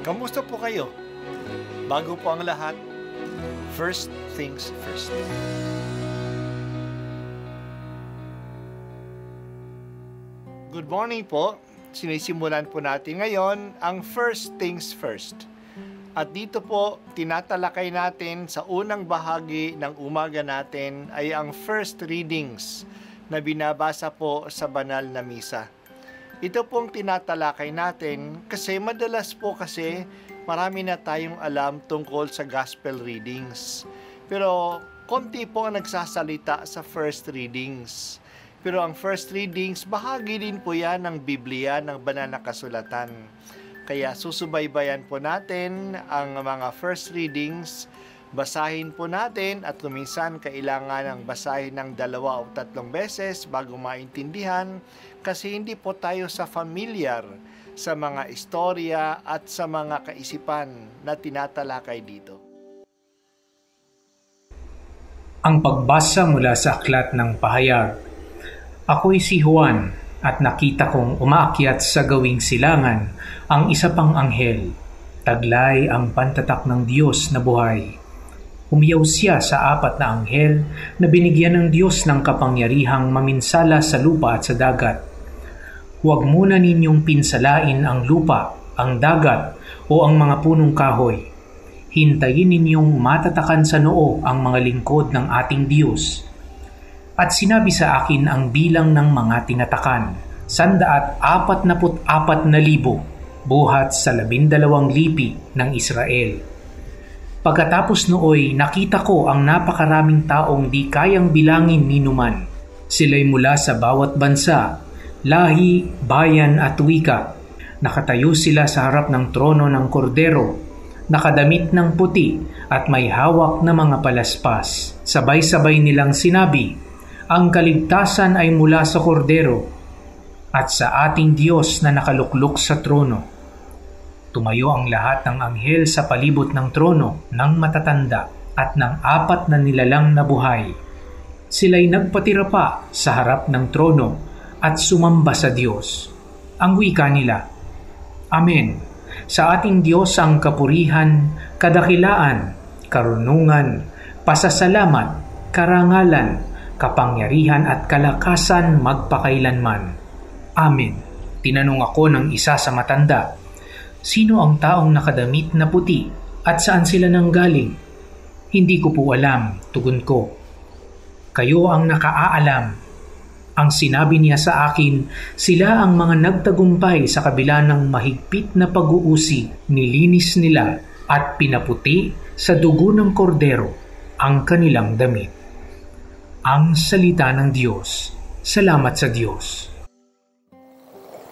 Kamusta po kayo? Bago po ang lahat, first things first. Good morning po. Sinisimulan po natin ngayon ang first things first. At dito po, tinatalakay natin sa unang bahagi ng umaga natin ay ang first readings na binabasa po sa banal na misa. Ito pong tinatalakay natin kasi madalas po marami na tayong alam tungkol sa gospel readings. Pero konti po ang nagsasalita sa first readings. Pero ang first readings, bahagi din po yan ng Biblia, ng banal na kasulatan. Kaya susubaybayan po natin ang mga first readings, basahin po natin at kuminsan kailangan ng basahin ng 2 o 3 beses bago maintindihan kasi hindi po tayo familiar sa mga istorya at sa mga kaisipan na tinatalakay dito. Ang pagbasa mula sa aklat ng pahayag. Ako'y si Juan at nakita kong umaakyat sa gawing silangan ang isa pang anghel. Taglay ang pantatak ng Diyos na buhay. Umiyaw siya sa 4 na anghel na binigyan ng Diyos ng kapangyarihang maminsala sa lupa at sa dagat. Huwag muna ninyong pinsalain ang lupa, ang dagat o ang mga punong kahoy. Hintayin ninyong matatakan sa noo ang mga lingkod ng ating Diyos. At sinabi sa akin ang bilang ng mga tinatakan, 144,000 buhat sa 12 lipi ng Israel. Pagkatapos nooy nakita ko ang napakaraming taong di kayang bilangin ni numan. Sila'y mula sa bawat bansa, lahi, bayan at wika. Nakatayo sila sa harap ng trono ng kordero, nakadamit ng puti at may hawak na mga palaspas. Sabay-sabay nilang sinabi, ang kaligtasan ay mula sa kordero at sa ating Diyos na nakaluklok sa trono. Tumayo ang lahat ng anghel sa palibot ng trono ng matatanda at ng 4 na nilalang na buhay. Sila'y nagpatira pa sa harap ng trono at sumamba sa Diyos. Ang wika nila, Amen. Sa ating Diyos ang kapurihan, kadakilaan, karunungan, pasasalamat, karangalan, kapangyarihan at kalakasan magpakailanman. Amen. Tinanong ako ng isa sa matanda, sino ang taong nakadamit na puti at saan sila nanggaling? Hindi ko po alam, tugon ko. Kayo ang nakaaalam. Ang sinabi niya sa akin, sila ang mga nagtagumpay sa kabila ng mahigpit na pag-uusi, nilinis nila at pinaputi sa dugo ng kordero ang kanilang damit. Ang salita ng Diyos. Salamat sa Diyos.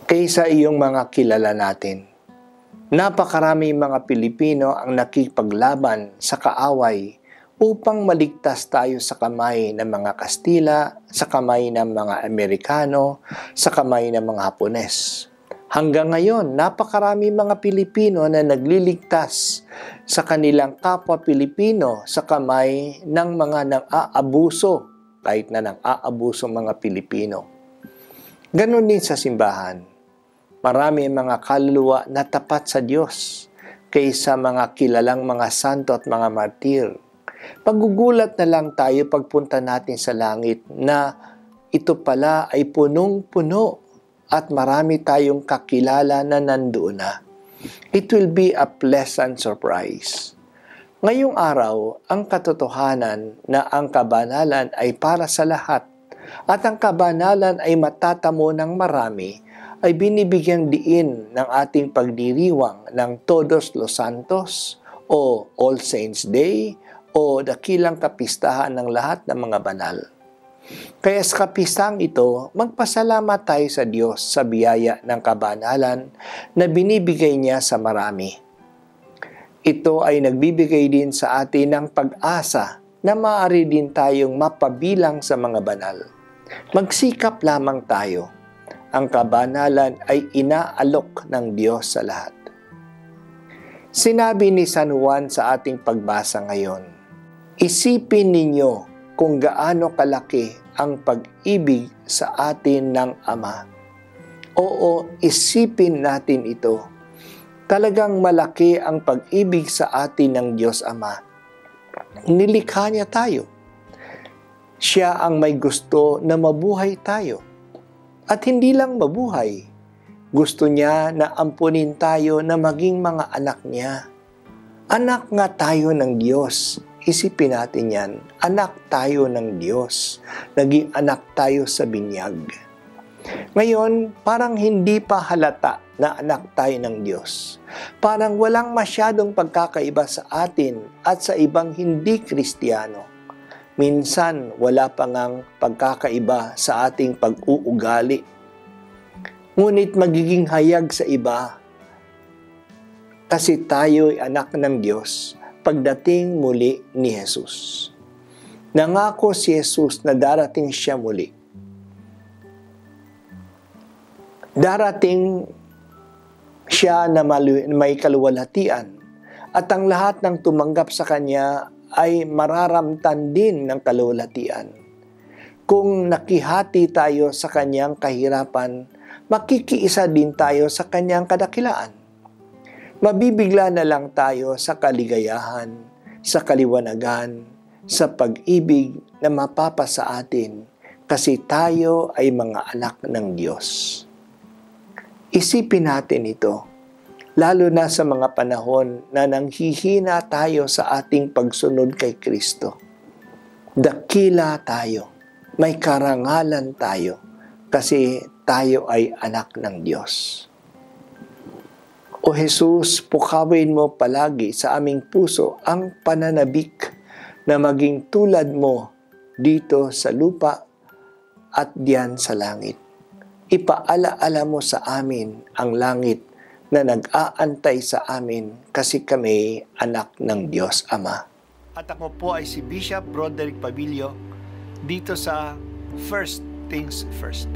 Kaysa iyong mga kilala natin, napakarami mga Pilipino ang nakipaglaban sa kaaway upang maligtas tayo sa kamay ng mga Kastila, sa kamay ng mga Amerikano, sa kamay ng mga Hapones. Hanggang ngayon, napakarami mga Pilipino na nagliligtas sa kanilang kapwa Pilipino sa kamay ng mga nang-aabuso, kahit na nang-aabuso mga Pilipino. Ganon din sa simbahan. Marami mga kaluluwa na tapat sa Diyos kaysa mga kilalang mga santo at mga martir. Paggugulat na lang tayo pagpunta natin sa langit na ito pala ay punong-puno at marami tayong kakilala na nandoon na. It will be a pleasant surprise. Ngayong araw, ang katotohanan na ang kabanalan ay para sa lahat at ang kabanalan ay matatamo ng marami ay binibigyang diin ng ating pagdiriwang ng Todos los Santos o All Saints Day o dakilang kapistahan ng lahat ng mga banal. Kaya sa kapistahang ito, magpasalamat tayo sa Diyos sa biyaya ng kabanalan na binibigay niya sa marami. Ito ay nagbibigay din sa atin ng pag-asa na maaari din tayong mapabilang sa mga banal. Magsikap lamang tayo. Ang kabanalan ay inaalok ng Diyos sa lahat. Sinabi ni San Juan sa ating pagbasa ngayon, isipin ninyo kung gaano kalaki ang pag-ibig sa atin ng Ama. Oo, isipin natin ito. Talagang malaki ang pag-ibig sa atin ng Diyos Ama. Nilikha niya tayo. Siya ang may gusto na mabuhay tayo. At hindi lang mabuhay, gusto niya na ampunin tayo na maging mga anak niya. Anak nga tayo ng Diyos. Isipin natin yan. Anak tayo ng Diyos. Naging anak tayo sa binyag. Ngayon, parang hindi pa halata na anak tayo ng Diyos. Parang walang masyadong pagkakaiba sa atin at sa ibang hindi Kristiyano. Minsan, wala pa ngang pagkakaiba sa ating pag-uugali. Ngunit magiging hayag sa iba kasi tayo'y anak ng Diyos pagdating muli ni Jesus. Nangako si Jesus na darating siya muli. Darating siya na may kaluwalhatian at ang lahat ng tumanggap sa Kanya ay mararamtan din ng kaluwalhatian. Kung nakihati tayo sa Kanyang kahirapan, makikiisa din tayo sa Kanyang kadakilaan. Mabibigla na lang tayo sa kaligayahan, sa kaliwanagan, sa pag-ibig na mapapasa atin kasi tayo ay mga anak ng Diyos. Isipin natin ito, lalo na sa mga panahon na nanghihina tayo sa ating pagsunod kay Kristo. Dakila tayo, may karangalan tayo, kasi tayo ay anak ng Diyos. O Jesus, pukawin mo palagi sa aming puso ang pananabik na maging tulad mo dito sa lupa at diyan sa langit. Ipaalaala mo sa amin ang langit na nag-aantay sa amin kasi kami anak ng Diyos Ama. At ako po ay si Bishop Broderick Pabilio dito sa First Things First.